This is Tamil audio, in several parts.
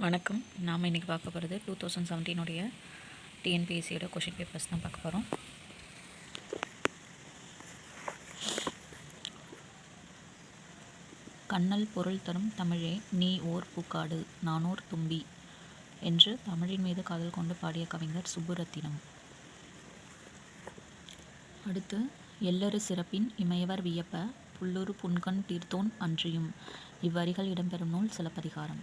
வணக்கம். நாம் இன்றைக்கி பார்க்க போகிறது 2017 டிஎன்பிஎஸ்சியோட கொஷின் பேப்பர்ஸ் தான் பார்க்க போகிறோம். கண்ணல் பொருள் தரும் தமிழே நீ ஓர் பூக்காடு நானோர் தும்பி என்று தமிழின் மீது காதல் கொண்டு பாடிய கவிஞர் சுப்புரத்தினம். அடுத்து எல்லரு சிறப்பின் இமையவர் வியப்ப புல்லுரு புன்கண் தீர்த்தோன் அன்றியும் இவ்வரிகள் இடம்பெறும் நூல் சிலப்பதிகாரம்.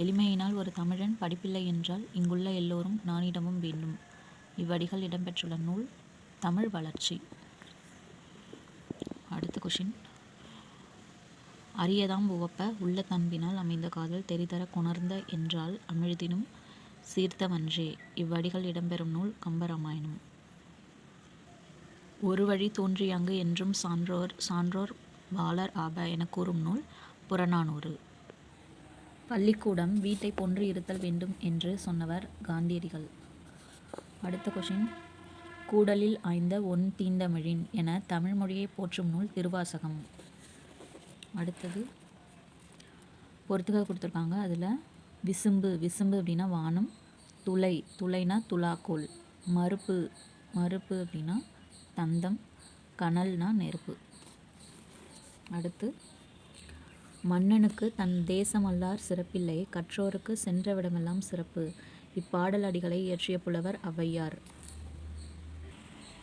எளிமையினால் ஒரு தமிழன் படிப்பில்லை என்றால் இங்குள்ள எல்லோரும் நானிடமும் வேண்டும். இவ்வடிகள் இடம்பெற்றுள்ள நூல் தமிழ் வளர்ச்சி. அடுத்த கொஷின். அரியதாம் உவப்ப உள்ள தன்பினால் அமைந்த காதல் தெரிதர கொணர்ந்த என்றால் அமிழ்தினும் சீர்த்தவன்றே. இவ்வடிகள் இடம்பெறும் நூல் கம்பராமாயணம். ஒரு வழி தோன்றி அங்கு என்றும் சான்றோர் வாளர் ஆப என கூறும் நூல் புறநானூறு. பள்ளிக்கூடம் வீட்டை போன்று இருத்தல் வேண்டும் என்று சொன்னவர் காந்தியடிகள். அடுத்த கொஷின். கூடலில் ஆய்ந்த ஒன் தீந்தமிழின் என தமிழ் மொழியை போற்றும் நூல் திருவாசகம். அடுத்தது பொறுத்துக கொடுத்துருக்காங்க. அதில் விசும்பு அப்படின்னா வானம், துளைனா துலாக்கோல், மறுப்பு அப்படின்னா தந்தம், கனல்னா நெருப்பு. அடுத்து மன்னனுக்கு தன் தேசமல்லார் சிறப்பில்லை கற்றோருக்கு சென்றவிடமெல்லாம் சிறப்பு. இப்பாடல் அடிகளை இயற்றிய புலவர் ஔவையார்.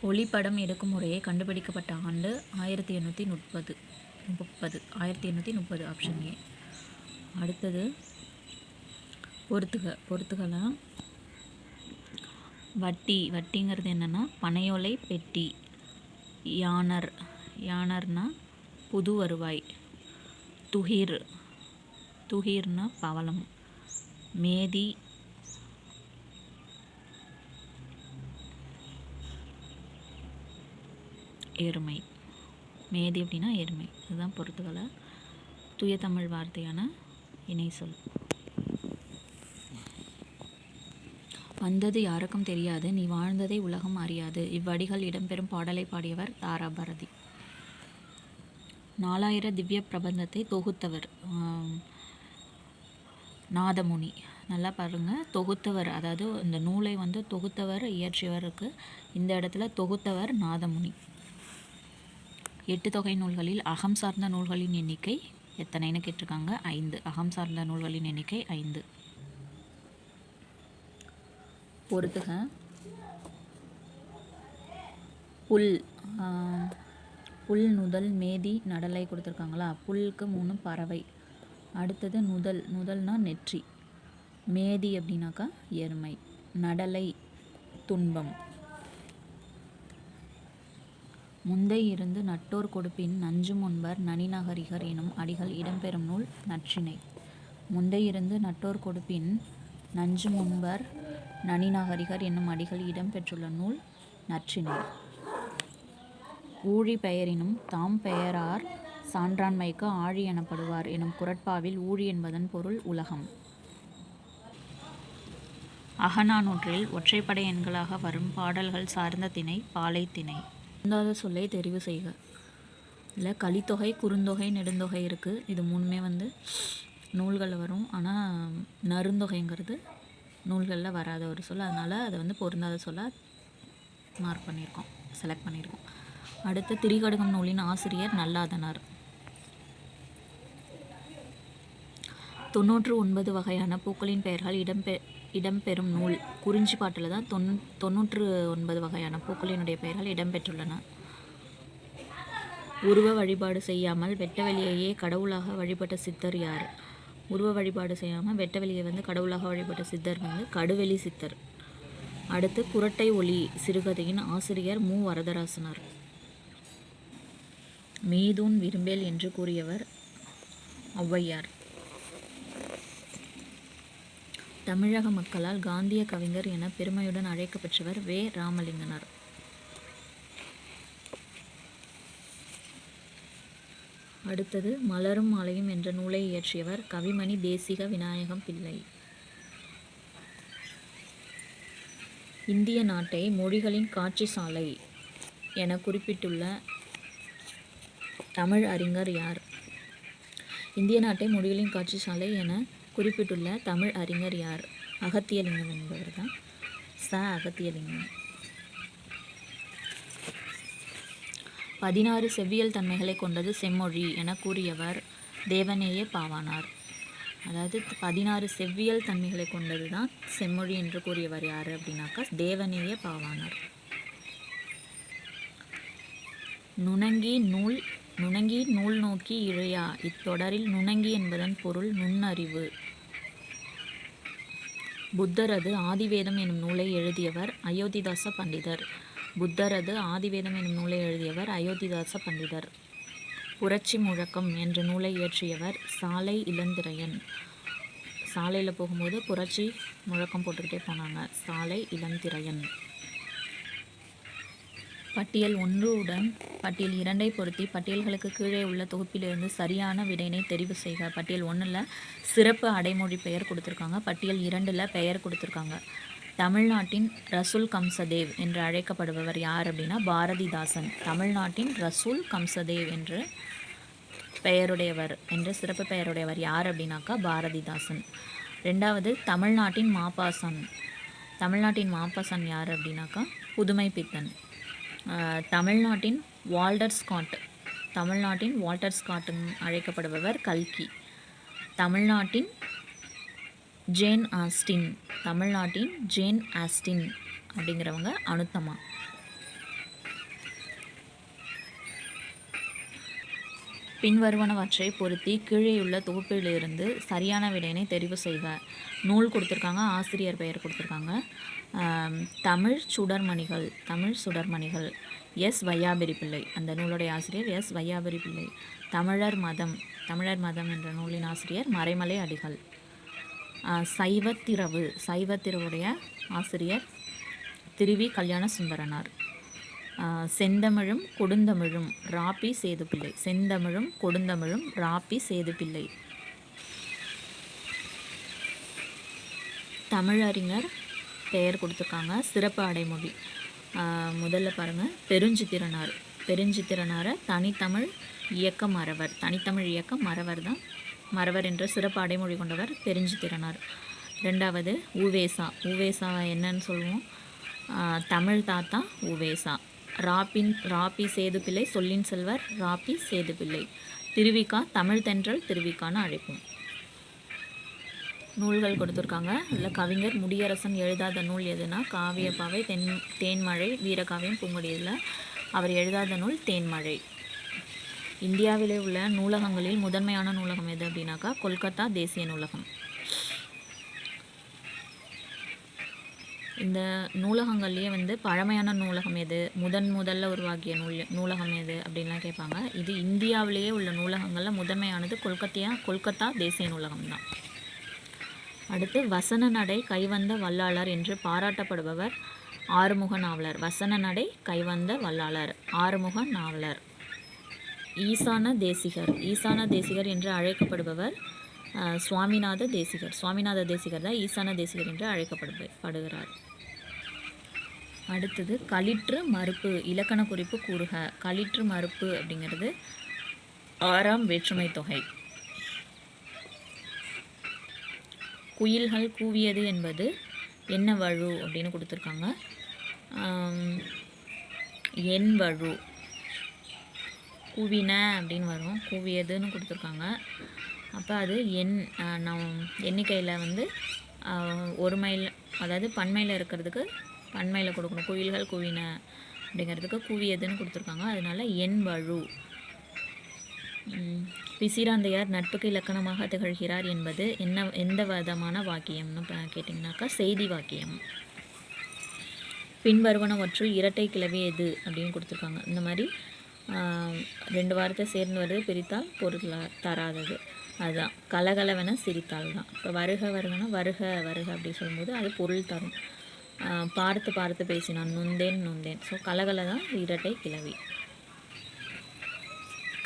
ஒளிப்படம் எடுக்கும் முறையை கண்டுபிடிக்கப்பட்ட ஆண்டு 1830 ஆப்ஷன் ஏ. அடுத்தது பொறுத்துகலாம். வட்டிங்கிறது என்னென்னா பனையோலை பெட்டி. யானர்னா புது வருவாய். துகிர்னா பவளம். மேதி எருமை. மேதி அப்படின்னா எருமை. அதுதான் பொறுத்துகளை தூய தமிழ் வார்த்தையான இணை சொல். வந்தது யாருக்கும் தெரியாது நீ வாழ்ந்ததை உலகம் அறியாது. இவ்வடிகள் இடம்பெறும் பாடலை பாடியவர் தாராபாரதி. 4000 திவ்ய பிரபந்தத்தை தொகுத்தவர் நாதமுனி. நல்லா பாருங்கள், தொகுத்தவர் அதாவது இந்த நூலை தொகுத்தவர் இயற்றியவருக்கு இந்த இடத்துல தொகுத்தவர் நாதமுனி. 8 தொகை நூல்களில் அகம் சார்ந்த நூல்களின் எண்ணிக்கை எத்தனைன்னு கேட்டிருக்காங்க. 5. அகம் சார்ந்த நூல்களின் எண்ணிக்கை 5. பொறுத்துக. புல் நுதல் மேதி நடலை கொடுத்துருக்காங்களா. புல்லுக்கு 3 பறவை. அடுத்தது நுதல்னா நெற்றி. மேதி அப்படின்னாக்கா எருமை. நடலை துன்பம். முந்தை இருந்து நட்டோர் கொடுப்பின் நஞ்சும் உண்பர் நனிநகரிகர் எனும் அடிகள் இடம்பெறும் நூல் நற்றிணை. முந்தை இருந்து நட்டோர் கொடுப்பின் நஞ்சும் உண்பர் நனிநகரிகர் என்னும் அடிகள் இடம்பெற்றுள்ள நூல் நற்றிணை. ஊழி பெயரினும் தாம் பெயரார் சான்றாண்மைக்கு ஆழி எனப்படுவார் எனும் குறட்பாவில் ஊழி என்பதன் பொருள் உலகம். அகநானூற்றில் ஒற்றைப்படை எண்களாக வரும் பாடல்கள் சார்ந்த திணை பாலை திணை. பொருந்தாத சொல்லை தெரிவு செய்க. இல்லை கலித்தொகை, குறுந்தொகை, நெடுந்தொகை இருக்குது. இது மூணுமே நூல்களில் வரும். ஆனால் நறுந்தொகைங்கிறது நூல்களில் வராத ஒரு சொல். அதனால் அதை பொருந்தாத சொல்ல மார்க் பண்ணியிருக்கோம், செலக்ட் பண்ணியிருக்கோம். அடுத்து திரிகடுகம் நூலின் ஆசிரியர் நல்லாதனார். 99 வகையான பூக்களின் பெயர்கள் இடம்பெறும் நூல் குறிஞ்சி பாட்டில் தான் 99 வகையான பூக்களினுடைய பெயர்கள் இடம்பெற்றுள்ளன. உருவ வழிபாடு செய்யாமல் வெட்டவெளியையே கடவுளாக வழிபட்ட சித்தர் யார்? உருவ வழிபாடு செய்யாமல் வெட்டவெளியை கடவுளாக வழிபட்ட சித்தர் கடுவெளி சித்தர். அடுத்து குறட்டை ஒலி சிறுகதையின் ஆசிரியர் மு. வரதராசனார். மீதூன் விரும்பேல் என்று கூறியவர் ஔவையார். தமிழக மக்களால் காந்திய கவிஞர் என பெருமையுடன் அழைக்கப்பெற்றவர் வே. ராமலிங்கனார். அடுத்தது மலரும் மாலையும் என்ற நூலை இயற்றியவர் கவிமணி தேசிக விநாயகம் பிள்ளை. இந்திய நாட்டை மொழிகளின் காட்சி சாலை என குறிப்பிட்டுள்ள தமிழ் அறிஞர் யார்? இந்திய நாட்டை மொழிகளின் காட்சி சாலை என குறிப்பிட்டுள்ள தமிழ் அறிஞர் யார்? அகத்தியலிங்கம் என்பவர் தான் அகத்தியலிங்கம். 16 செவ்வியல் தன்மைகளை கொண்டது செம்மொழி என கூறியவர் தேவநேய பாவாணர். அதாவது 16 செவ்வியல் தன்மைகளை கொண்டது தான் செம்மொழி என்று கூறியவர் யார் அப்படின்னாக்கா தேவநேய பாவாணர். நுணங்கி நூல் நோக்கி இழையா. இத்தொடரில் நுணங்கி என்பதன் பொருள் நுண்ணறிவு. புத்தரது ஆதிவேதம் எனும் நூலை எழுதியவர் அயோத்திதாச பண்டிதர். புத்தரது ஆதிவேதம் எனும் நூலை எழுதியவர் அயோத்திதாச பண்டிதர். புரட்சி முழக்கம் என்ற நூலை இயற்றியவர் சாலை இளந்திரையன். சாலையில் போகும்போது புரட்சி முழக்கம் போட்டுக்கிட்டே போனாங்க. சாலை இளந்திரையன். பட்டியல் 1 உடன் பட்டியல் 2ஐ பொருத்தி பட்டியல்களுக்கு கீழே உள்ள தொகுப்பிலிருந்து சரியான விடையினை தெரிவு செய்க. பட்டியல் 1ல் சிறப்பு அடைமொழி பெயர் கொடுத்துருக்காங்க. பட்டியல் 2ல் பெயர் கொடுத்துருக்காங்க. தமிழ்நாட்டின் ரசூல் கம்சதேவ் என்று அழைக்கப்படுபவர் யார் அப்படின்னா பாரதிதாசன். தமிழ்நாட்டின் ரசூல் கம்சதேவ் என்று பெயருடையவர் என்ற சிறப்பு பெயருடையவர் யார் அப்படின்னாக்கா பாரதிதாசன். 2வது தமிழ்நாட்டின் மாப்பாசன். தமிழ்நாட்டின் மாப்பாசன் யார் அப்படின்னாக்கா புதுமை பித்தன். தமிழ்நாட்டின் வால்டர் ஸ்காட். தமிழ்நாட்டின் வால்டர் ஸ்காட் அழைக்கப்படுபவர் கல்கி. தமிழ்நாட்டின் ஜேன் ஆஸ்டின். தமிழ்நாட்டின் ஜேன் ஆஸ்டின் அப்படிங்கிறவங்க அனுத்தமா. பின்வருவனவற்றை பொருத்தி கீழேயுள்ள தொகுப்பிலிருந்து சரியான விடையினை தெரிவு செய்க. நூல் கொடுத்துருக்காங்க. ஆசிரியர் பெயர் கொடுத்துருக்காங்க. தமிழ் சுடர்மணிகள். தமிழ் சுடர்மணிகள் எஸ் வையாபுரி பிள்ளை. அந்த நூலுடைய ஆசிரியர் எஸ் வையாபுரி பிள்ளை. தமிழர் மதம். தமிழர் மதம் என்ற நூலின் ஆசிரியர் மறைமலை அடிகள். சைவத்திரவு. சைவத்திரவுடைய ஆசிரியர் திருவி கல்யாண சுந்தரனார். செந்தமிழும் கொடுந்தமிழும் ராபி சேதுப்பிள்ளை. செந்தமிழும் கொடுந்தமிழும் ராபி சேதுப்பிள்ளை. தமிழறிஞர் பெயர் கொடுத்துருக்காங்க. சிறப்பு அடைமொழி முதல்ல பாருங்கள் பெருஞ்சித்திரனார். பெருஞ்சித்திரனாரை தனித்தமிழ் இயக்க மறவர். தனித்தமிழ் இயக்க மறவர் தான் மறவர் என்ற சிறப்பு அடைமொழி கொண்டவர் பெருஞ்சித்திரனார். 2வது உவேசா. உவேசா என்னன்னு சொல்லுவோம்? தமிழ் தாத்தா உவேசா. ராபி சேதுப்பிள்ளை சொல்லின் செல்வர் ராபி சேதுப்பிள்ளை. திருவிக்கா தமிழ் தென்றல் திருவிக்கான்னு அழைப்போம். நூல்கள் கொடுத்துருக்காங்க. அதில் கவிஞர் முடியரசன் எழுதாத நூல் எதுனா காவியப்பாவை, தேன்மழை, வீரகாவியம், பூங்கொடி. இதில் அவர் எழுதாத நூல் தேன்மழை. இந்தியாவிலே உள்ள நூலகங்களில் முதன்மையான நூலகம் எது அப்படின்னாக்கா கொல்கத்தா தேசிய நூலகம். இந்த நூலகங்கள்லேயே பழமையான நூலகம் எது, முதல்ல உருவாக்கிய நூலகம் எது அப்படின்லாம் கேட்பாங்க. இது இந்தியாவிலேயே உள்ள நூலகங்களில் முதன்மையானது கொல்கத்தா தேசிய நூலகம் தான். அடுத்து வசன நடை கைவந்த வல்லாளர் என்று பாராட்டப்படுபவர் ஆறுமுக நாவலர். வசன நடை கைவந்த வல்லாளர் ஆறுமுக நாவலர். ஈசான தேசிகர். ஈசான தேசிகர் என்று அழைக்கப்படுபவர் சுவாமிநாத தேசிகர். சுவாமிநாத தேசிகர் தான் ஈசான தேசிகர் என்று அழைக்கப்படுகிறார். அடுத்தது களிற்று மறுப்பு இலக்கண குறிப்பு கூறுக. களிற்று மறுப்பு அப்படிங்கிறது 6ஆம் வேற்றுமை தொகை. குயில்கள் கூவியது என்பது என்ன வழு அப்படின்னு கொடுத்துருக்காங்க. என் வழு. கூவின அப்படின்னு வரும். கூவியதுன்னு கொடுத்துருக்காங்க. அப்போ அது எண்ணிக்கையில் ஒரு மைல், அதாவது பன்மையில் இருக்கிறதுக்கு பன்மையில் கொடுக்கணும். குயில்கள் கூவின அப்படிங்கிறதுக்கு கூவியதுன்னு கொடுத்துருக்காங்க. அதனால என் வழு. பிசிராந்தையார் நட்புக்கு இலக்கணமாக திகழ்கிறார் என்பது எந்த விதமான வாக்கியம்னு கேட்டிங்கனாக்கா செய்தி வாக்கியம். பின்வருவனவற்றுள் இரட்டை கிளவி எது அப்படின்னு கொடுத்துருக்காங்க. இந்த மாதிரி 2 வார்த்தை சேர்ந்து வருது, பிரித்தால் பொருள் தராதது. அதுதான் கலகலவென சிரித்தால் தான். இப்போ வருக வருகனா வருக வருக அப்படி சொல்லும்போது அது பொருள் தரும். பார்த்து பார்த்து பேசினான், நொந்தேன் நொந்தேன். ஸோ கலகல தான் இரட்டை கிளவி.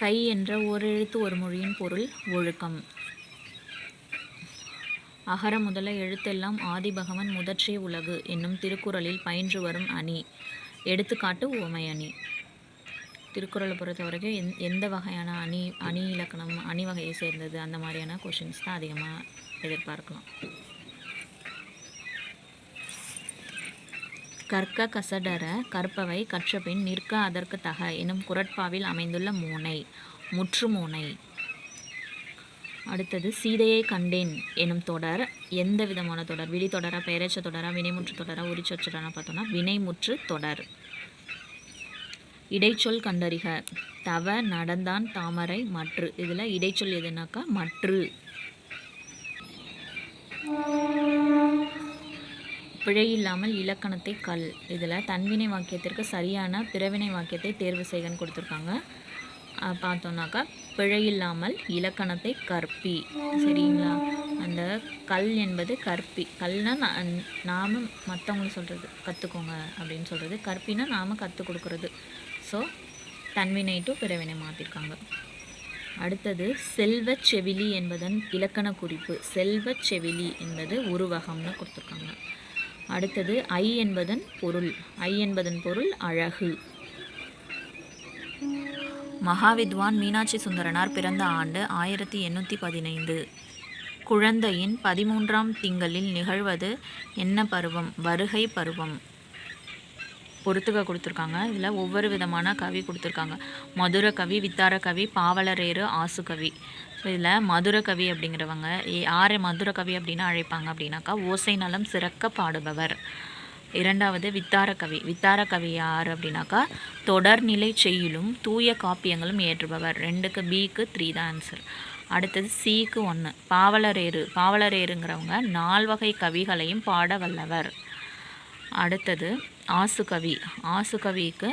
கை என்ற ஓரெழுத்து ஒரு மொழியின் பொருள் ஒழுக்கம். அகர முதல எழுத்தெல்லாம் ஆதிபகவன் முதற்றே உலகு என்னும் திருக்குறளில் பயின்று வரும் அணி. எடுத்துக்காட்டு உவமை அணி. திருக்குறளை பொறுத்த வரைக்கும் எந்த வகையான அணி இலக்கணம் அணி வகையை சேர்ந்தது அந்த மாதிரியான கொஷின்ஸ் தான் அதிகமாக எதிர்பார்க்கலாம். கற்க கசடர கற்பவை கற்றபின் நிற்க அதற்கு தக எனும் குறட்பாவில் அமைந்துள்ள மோனை முற்று மோனை. அடுத்தது சீதையை கண்டேன் எனும் தொடர் எந்த விதமான தொடர்? விழி தொடரா, பெயரச்ச தொடரா, வினைமுற்று தொடரா, உரிச்சொற்றா பார்த்தோம்னா வினைமுற்று தொடர். இடைச்சொல் கண்டறிக. தவ, நடந்தான், தாமரை, மற்று. இதில் இடைச்சொல் எதுனாக்கா மற்று. பிழையில்லாமல் இலக்கணத்தை கல். இதில் தன்வினை வாக்கியத்திற்கு சரியான பிறவினை வாக்கியத்தை தேர்வு செய்கன்னு கொடுத்துருக்காங்க. பார்த்தோம்னாக்கா பிழையில்லாமல் இலக்கணத்தை கற்பி. சரிங்களா? அந்த கல் என்பது கற்பி. கல்னா நாம் மற்றவங்களுக்கு சொல்கிறது கற்றுக்கோங்க அப்படின்னு சொல்கிறது. கற்பினா நாம் கற்றுக் கொடுக்குறது. ஸோ தன்வினை டு பிறவினை மாற்றிருக்காங்க. அடுத்தது செல்வச் செவிலி என்பதன் இலக்கண குறிப்பு. செல்வச் செவிலி என்பது உருவகம்னு கொடுத்துருக்காங்க. அடுத்தது ஐ என்பதன் பொருள். ஐ என்பதன் பொருள் அழகு. மகாவித்வான் மீனாட்சி சுந்தரனார் பிறந்த ஆண்டு 1815. குழந்தையின் 13ஆம் திங்களில் நிகழ்வது என்ன பருவம்? வருகை பருவம். பொறுத்துக்க கொடுத்துருக்காங்க. இதில் ஒவ்வொரு விதமான கவி கொடுத்துருக்காங்க. மதுர கவி, வித்தார கவி, பாவலரேறு, ஆசு கவி. ஸோ இதில் மதுர கவி அப்படிங்கிறவங்க யார் மதுர கவி அப்படின்னு அழைப்பாங்க அப்படின்னாக்கா ஓசை நலம் சிறக்க பாடுபவர். இரண்டாவது வித்தார கவி. வித்தார கவி யார் அப்படின்னாக்கா தொடர்நிலை செய்யுளும் தூய காப்பியங்களும் ஏற்றுபவர். 2க்கு பிக்கு 3 தான் ஆன்சர். அடுத்தது சிக்கு 1. பாவலரேறு. பாவலரேறுங்கிறவங்க 4 வகை கவிகளையும் பாட வல்லவர். அடுத்தது ஆசுகவி. ஆசுகவிக்கு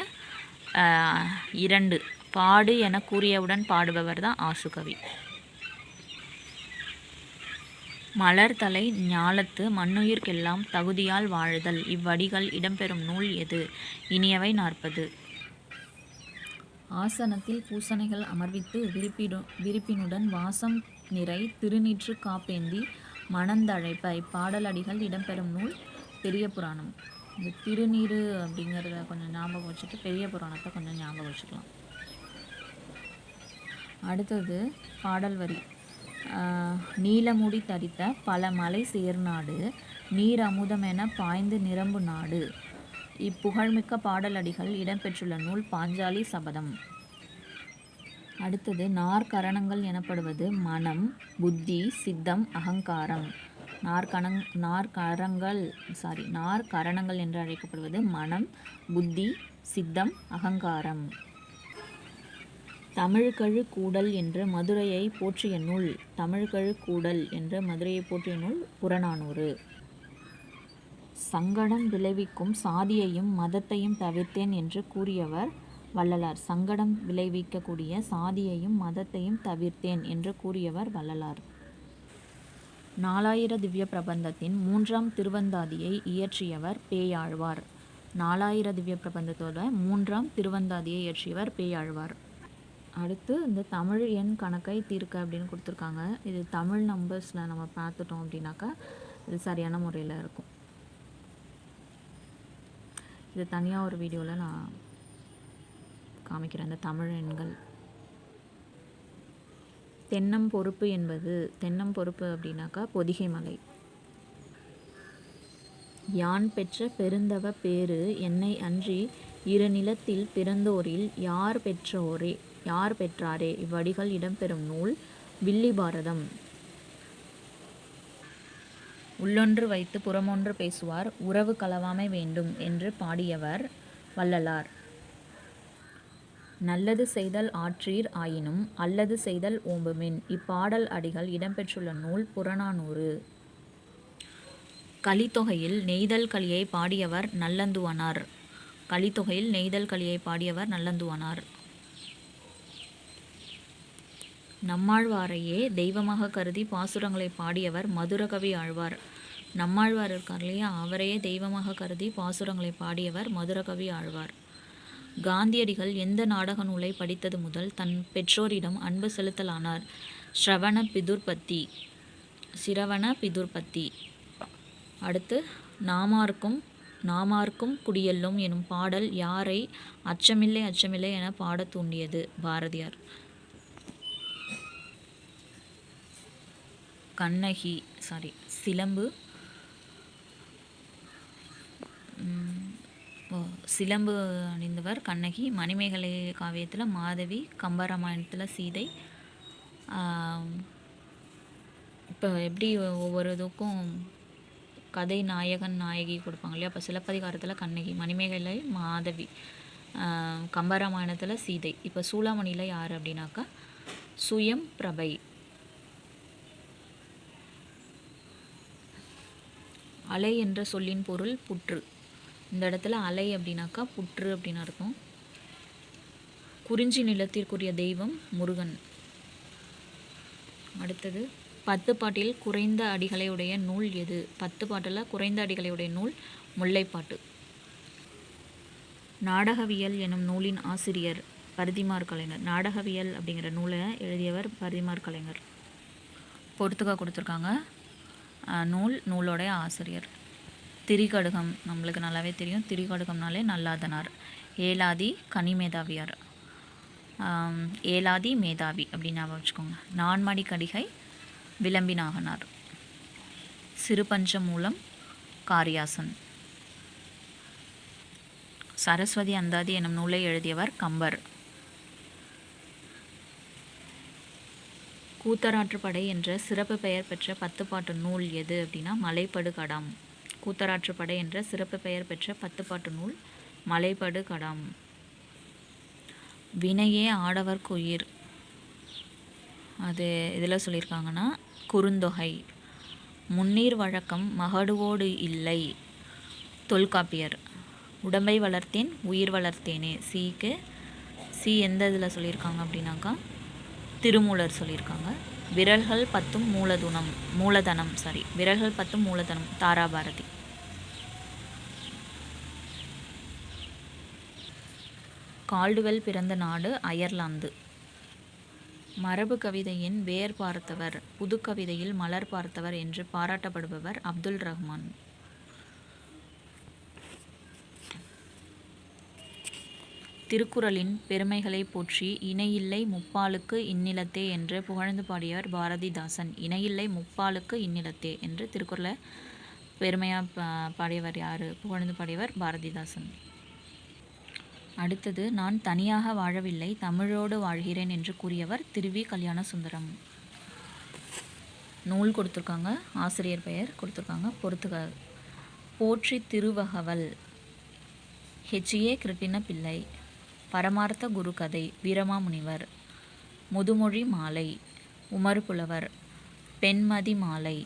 2. பாடு என கூறியவுடன் பாடுபவர் தான் ஆசுகவி. மலர்தலை ஞாலத்து மண்ணுயிர்க்கெல்லாம் தகுதியால் வாழுதல். இவ்வடிகள் இடம்பெறும் நூல் எது? இனியவை 40. ஆசனத்தில் பூசணைகள் அமர்வித்து விரிப்பினுடன் வாசம் நிறை திருநீற்று காப்பேந்தி மணந்தழைப்ப. இப்பாடலடிகள் இடம்பெறும் நூல் பெரிய புராணம். இந்த திருநீறு அப்படிங்கிறத கொஞ்சம் ஞாபகம் வச்சுட்டு பெரிய புராணத்தை கொஞ்சம் ஞாபகம் வச்சுக்கலாம். அடுத்தது பாடல் வரி. நீலமுடி தரித்த பல மலை சேர்நாடு நீர் அமுதமென பாய்ந்து நிரம்பு நாடு. இப்புகழ்மிக்க பாடலடிகள் இடம்பெற்றுள்ள நூல் பாஞ்சாலி சபதம். அடுத்தது நாற்கரணங்கள் எனப்படுவது மனம், புத்தி, சித்தம், அகங்காரம். நாற்கரணங்கள் என்று அழைக்கப்படுவது மனம், புத்தி, சித்தம், அகங்காரம். தமிழ்கழு கூடல் என்று மதுரையை போற்றிய நூல். தமிழ்கழு கூடல் என்று மதுரையை போற்றிய நூல் புறநானூறு. சங்கடம் விளைவிக்கும் சாதியையும் மதத்தையும் தவிர்த்தேன் என்று கூறியவர் வள்ளலார். சங்கடம் விளைவிக்கக்கூடிய சாதியையும் மதத்தையும் தவிர்த்தேன் என்று கூறியவர் வள்ளலார். 4000 திவ்ய பிரபந்தத்தின் 3ஆம் திருவந்தாதியை இயற்றியவர் பேயாழ்வார். 4000 திவ்ய பிரபந்தத்தோட 3ஆம் திருவந்தாதியை இயற்றியவர் பேயாழ்வார். அடுத்து இந்த தமிழ் எண் கணக்கை தீர்க்க அப்படின்னு கொடுத்துருக்காங்க. இது தமிழ் நம்பர்ஸில் நம்ம பார்த்துட்டோம் அப்படின்னாக்கா இது சரியான முறையில் இருக்கும். இது தனியாக ஒரு வீடியோவில் நான் காமிக்கிறேன். இந்த தமிழ் எண்கள். தென்னம் பொறுப்பு என்பது தென்னம் பொறுப்பு அப்படின்னாக்கா பொதிகை மலை. யான் பெற்ற பெருந்தவ பேரு என்னை அன்றி இரு நிலத்தில் பிறந்தோரில் யார் பெற்றாரே. இவ்வடிகள் இடம்பெறும் நூல் வில்லி பாரதம். உள்ளொன்று வைத்து புறமொன்று பேசுவார் உறவு களவாமை வேண்டும் என்று பாடியவர் வள்ளலார். நல்லது செய்தல் ஆற்றீர் ஆயினும் அல்லது செய்தல் ஓம்புமின். இப்பாடல் அடிகள் இடம்பெற்றுள்ள நூல் புறநானூறு. கலித்தொகையில் நெய்தல் கலியை பாடியவர் நல்லந்துவனார். கலித்தொகையில் நெய்தல் கலியை பாடியவர் நல்லந்துவனார். நம்மாழ்வாரையே தெய்வமாக கருதி பாசுரங்களை பாடியவர் மதுரகவி ஆழ்வார். நம்மாழ்வார் இருக்கார் இல்லையா, அவரையே தெய்வமாக கருதி பாசுரங்களை பாடியவர் மதுரகவி ஆழ்வார். காந்தியடிகள் எந்த நாடக நூலை படித்தது முதல் தன் பெற்றோரிடம் அன்பு செலுத்தலானார்? சிரவண பிதுர்பத்தி. அடுத்து நாமார்க்கும் நாமார்க்கும் குடியெல்லும் எனும் பாடல் யாரை அச்சமில்லை அச்சமில்லை என பாடத் தூண்டியது? பாரதியார். கண்ணகி சிலம்பு சிலம்பு அணிந்தவர் கண்ணகி. மணிமேகலை காவியத்தில் மாதவி, கம்பராமாயணத்தில் சீதை. இப்போ எப்படி ஒவ்வொரு இதுக்கும் கதை நாயகன் நாயகி கொடுப்பாங்க இல்லையா? அப்போ சிலப்பதிகாரத்தில் கண்ணகி, மணிமேகலை மாதவி, கம்பராமாயணத்தில் சீதை. இப்போ சூளாமணியில் யார் அப்படின்னாக்கா சுயம் பிரபை. அலை என்ற சொல்லின் பொருள் புற்று. இந்த இடத்துல அலை அப்படின்னாக்கா புற்று அப்படின்னு அர்த்தம். குறிஞ்சி நிலத்திற்குரிய தெய்வம் முருகன். அடுத்தது 10 பாட்டில் குறைந்த அடிகளை உடைய நூல் எது? 10 பாட்டில் குறைந்த அடிகளை உடைய நூல் முல்லைப்பாட்டு. நாடகவியல் எனும் நூலின் ஆசிரியர் பரிதிமாற் கலைஞர். நாடகவியல் அப்படிங்கிற நூலை எழுதியவர் பரிதிமாற் கலைஞர். பொறுத்துக்கா கொடுத்துருக்காங்க. நூலோடைய ஆசிரியர். திரிகடுகம் நம்மளுக்கு நல்லாவே தெரியும். திரிகடுகம்னாலே நல்லாதனார். ஏலாதி கனிமேதாவியார். ஏலாதி மேதாவி அப்படின்னு ஞாபகம் வச்சுக்கோங்க. நான்மடி கடிகை விளம்பினாகனார். சிறுபஞ்ச மூலம் காரியாசன். சரஸ்வதி அந்தாதி எனும் நூலை எழுதியவர் கம்பர். கூத்தராற்றுப்படை என்ற சிறப்பு பெயர் பெற்ற 10 பாட்டு நூல் எது அப்படின்னா மலைப்படு கடாம். கூத்தராற்றுப்படை என்ற சிறப்பு பெயர் பெற்ற 10 பாட்டு நூல் மலைப்படு கடாம். வினையே ஆடவர்க்கு உயிர். அது இதில் சொல்லியிருக்காங்கன்னா குறுந்தொகை. முன்னீர் வழக்கம் மகடுவோடு இல்லை. தொல்காப்பியர். உடம்பை வளர்த்தேன் உயிர் வளர்த்தேனே. சி எந்த இதில் சொல்லியிருக்காங்க அப்படின்னாக்கா திருமூலர் சொல்லியிருக்காங்க. விரல்கள் 10 மூலதனம். விரல்கள் 10 மூலதனம் தாராபாரதி. கால்டுவெல் பிறந்த நாடு அயர்லாந்து. மரபு கவிதையின் வேர் பார்த்தவர், புதுக்கவிதையில் மலர் பார்த்தவர் என்று பாராட்டப்படுபவர் அப்துல் ரஹ்மான். திருக்குறளின் பெருமைகளை போற்றி இணையில்லை முப்பாலுக்கு இந்நிலத்தே என்று புகழ்ந்து பாடியவர் பாரதிதாசன். இணையில்லை முப்பாலுக்கு இந்நிலத்தே என்று திருக்குறளை பெருமையாக பாடியவர் யார்? புகழ்ந்து பாடியவர் பாரதிதாசன். அடுத்தது நான் தனியாக வாழவில்லை தமிழோடு வாழ்கிறேன் என்று கூறியவர் திருவி கல்யாண சுந்தரம். நூல் கொடுத்துருக்காங்க, ஆசிரியர் பெயர் கொடுத்துருக்காங்க. பொறுத்துக. போற்றி திருவகவல் ஹெச்ஏ கிருட்டின பிள்ளை. பரமார்த்த குரு கதை வீரமாமுனிவர். முதுமொழி மாலை உமறு புலவர். பெண்மதி மாலை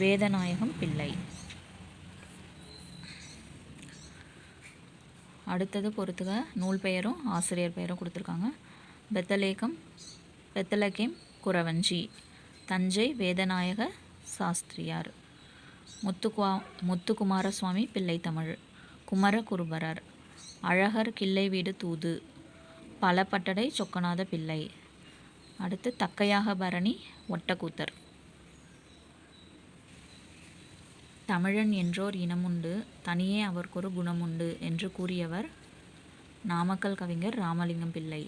வேதநாயகம் பிள்ளை. அடுத்தது பொறுத்துக. நூல் பெயரும் ஆசிரியர் பெயரும் கொடுத்துருக்காங்க. பெத்தலகேம் குறவஞ்சி. தஞ்சை வேதநாயக சாஸ்திரியார். முத்துக்குமாரசுவாமி பிள்ளை தமிழ். குமர குருபரர். அழகர் கிள்ளை வீடு தூது. பலப்பட்டடை சொக்கநாத பிள்ளை. அடுத்து தக்கையாக பரணி ஒட்டக்கூத்தர். தமிழன் என்றோர் இனமுண்டு தனியே அவர்க்கொரு குணமுண்டு என்று கூறியவர் நாமக்கல் கவிஞர் ராமலிங்கம் பிள்ளை.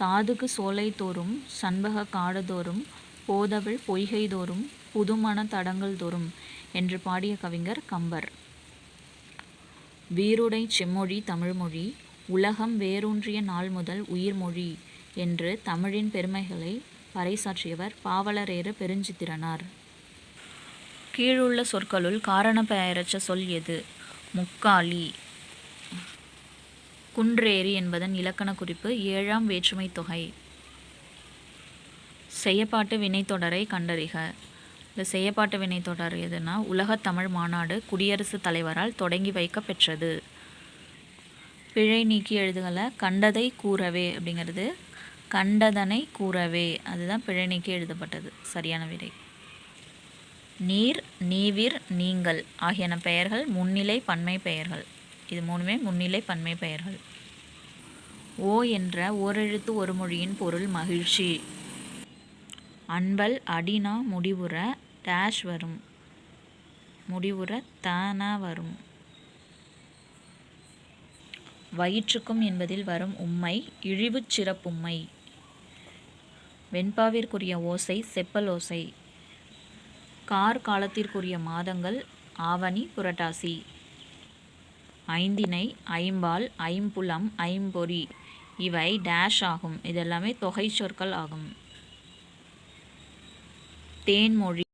தாதுகு சோலை தோறும் சண்பக காடுதோறும் போதவிழ் பொய்கை தோறும் புதுமண தடங்கள் தோறும் என்று பாடிய கவிஞர் கம்பர். வீருடை செம்மொழி தமிழ்மொழி உலகம் வேரூன்றிய நாள் முதல் உயிர்மொழி என்று தமிழின் பெருமைகளை பறைசாற்றியவர் பாவலரேறு பெருஞ்சித்திரனார். கீழுள்ள சொற்களுள் காரண பெயரற்ற சொல் எது? முக்காலி. குன்றேறி என்பதன் இலக்கண குறிப்பு 7ஆம் வேற்றுமை தொகை. செய்யப்பாட்டு வினைத்தொடரை கண்டறிக. இந்த செய்யப்பாட்டு வினைத்தொடர் எதுனா உலகத்தமிழ் மாநாடு குடியரசுத் தலைவரால் தொடங்கி வைக்க பெற்றது. பிழை நீக்கி எழுதுகளை கண்டதை கூறவே அப்படிங்கிறது கண்டதனை கூறவே, அதுதான் பிழை நீக்கி எழுதப்பட்டது. சரியான விடை. நீர், நீவிர், நீங்கள் ஆகியன பெயர்கள் முன்னிலை பன்மை பெயர்கள். இது மூணுமே முன்னிலை பன்மை பெயர்கள். ஓ என்ற ஓரெழுத்து ஒரு மொழியின் பொருள் மகிழ்ச்சி. அன்பல் அடினா முடிவுற டேஷ் வரும். முடிவுற தான வரும். வயிற்றுக்கும் என்பதில் வரும் உம்மை இழிவுச் சிறப்பும்மை. வெண்பாவிற்குரிய ஓசை செப்பல் ஓசை. கார் காலத்திற்குரிய மாதங்கள் ஆவணி புரட்டாசி. ஐந்திணை ஐம்பால் ஐம்புலம் ஐம்பொறி இவை டேஷ் ஆகும். இதெல்லாமே தொகை சொற்கள் ஆகும். தேன்மொழி